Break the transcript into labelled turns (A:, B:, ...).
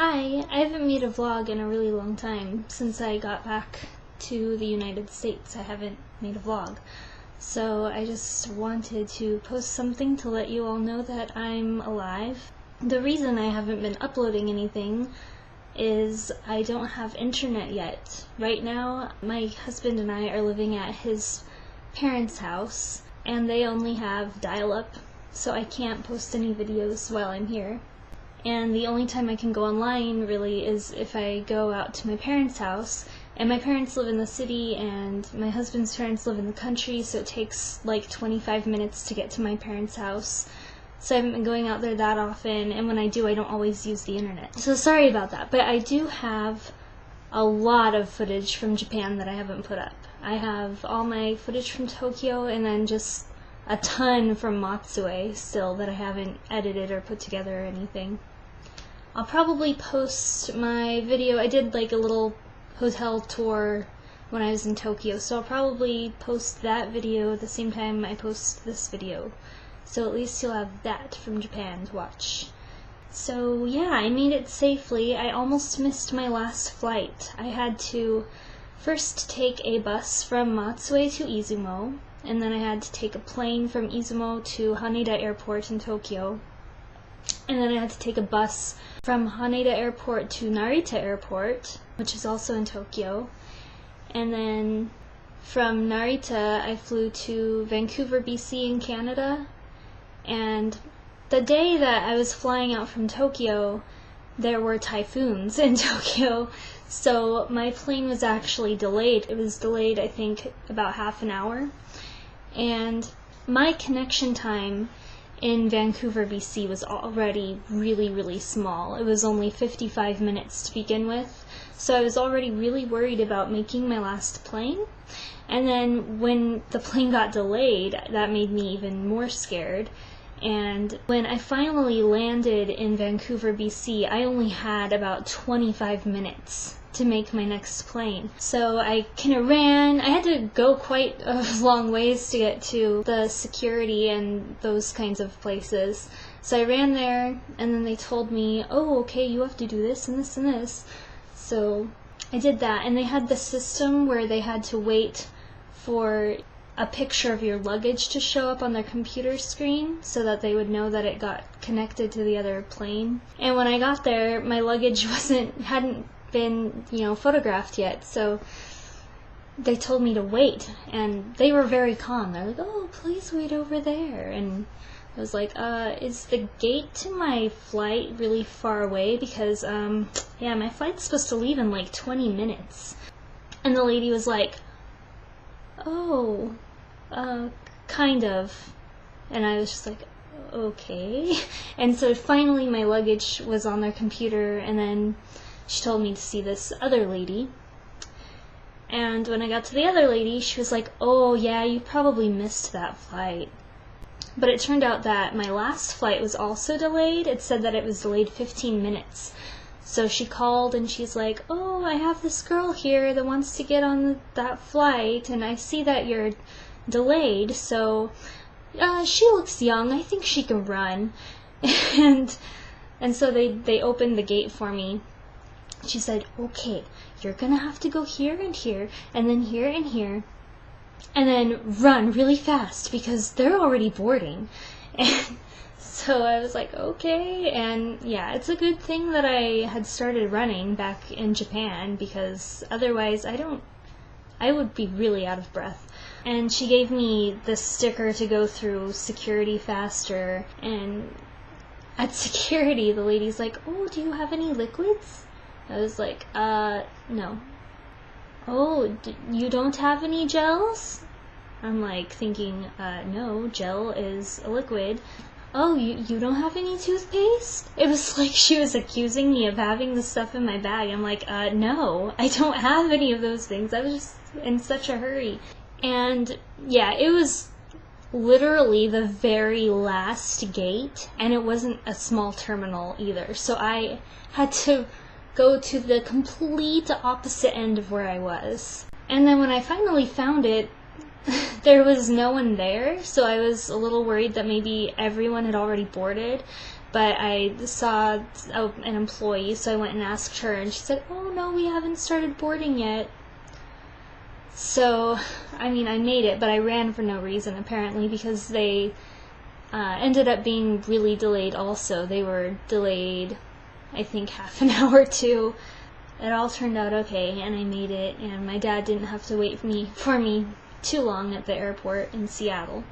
A: Hi, I haven't made a vlog in a really long time. Since I got back to the United States, I haven't made a vlog. So I just wanted to post something to let you all know that I'm alive. The reason I haven't been uploading anything is I don't have internet yet. Right now, my husband and I are living at his parents' house, and they only have dial-up, so I can't post any videos while I'm here. And the only time I can go online, really, is if I go out to my parents' house. And my parents live in the city, and my husband's parents live in the country, so it takes like 25 minutes to get to my parents' house. So I haven't been going out there that often, and when I do, I don't always use the internet. So sorry about that, but I do have a lot of footage from Japan that I haven't put up. I have all my footage from Tokyo, and then just a ton from Matsue still that I haven't edited or put together or anything. I'll probably post my video. I did like a little hotel tour when I was in Tokyo, so I'll probably post that video at the same time I post this video. So at least you'll have that from Japan to watch. So yeah, I made it safely. I almost missed my last flight. I had to first take a bus from Matsue to Izumo, and then I had to take a plane from Izumo to Haneda Airport in Tokyo. And then I had to take a bus from Haneda Airport to Narita Airport, which is also in Tokyo. And then from Narita, I flew to Vancouver, BC in Canada. And the day that I was flying out from Tokyo, there were typhoons in Tokyo. So my plane was actually delayed. It was delayed, I think, about half an hour. And my connection time in Vancouver, BC was already really small. It was only 55 minutes to begin with, so I was already really worried about making my last plane. And then when the plane got delayed, that made me even more scared. And when I finally landed in Vancouver, BC, I only had about 25 minutes to make my next plane. So I kind of ran. I had to go quite a long ways to get to the security and those kinds of places. So I ran there, and then they told me, oh, okay, you have to do this and this and this. So I did that, and they had the system where they had to wait for a picture of your luggage to show up on their computer screen so that they would know that it got connected to the other plane. And when I got there, my luggage hadn't been, photographed yet, so they told me to wait, and they were very calm. They're like, oh, please wait over there. And I was like, is the gate to my flight really far away? Because, yeah, my flight's supposed to leave in like 20 minutes. And the lady was like, oh, kind of. And I was just like, okay. And so finally my luggage was on their computer, and then she told me to see this other lady. And when I got to the other lady, she was like, oh yeah, you probably missed that flight. But it turned out that my last flight was also delayed. It said that it was delayed 15 minutes. So she called and she's like, oh, I have this girl here that wants to get on that flight, and I see that you're delayed, so she looks young, I think she can run. and so they opened the gate for me. She said, okay, you're gonna have to go here and here, and then here and here, and then run really fast because they're already boarding. And so I was like, okay. And yeah, it's a good thing that I had started running back in Japan, because otherwise I would be really out of breath. And she gave me this sticker to go through security faster, and at security the lady's like, oh, do you have any liquids? I was like, no. Oh, you don't have any gels? I'm like thinking, no, gel is a liquid. Oh, you don't have any toothpaste? It was like she was accusing me of having this stuff in my bag. I'm like, no, I don't have any of those things. I was just in such a hurry. And yeah, it was literally the very last gate, and it wasn't a small terminal either. So I had to go to the complete opposite end of where I was. And then when I finally found it, there was no one there, so I was a little worried that maybe everyone had already boarded. but I saw an employee, so I went and asked her, and she said, "Oh no, we haven't started boarding yet." So, I mean, I made it, but I ran for no reason, apparently, because they ended up being really delayed also. They were delayed, I think, half an hour too. It all turned out okay, and I made it, and my dad didn't have to wait for me too long at the airport in Seattle.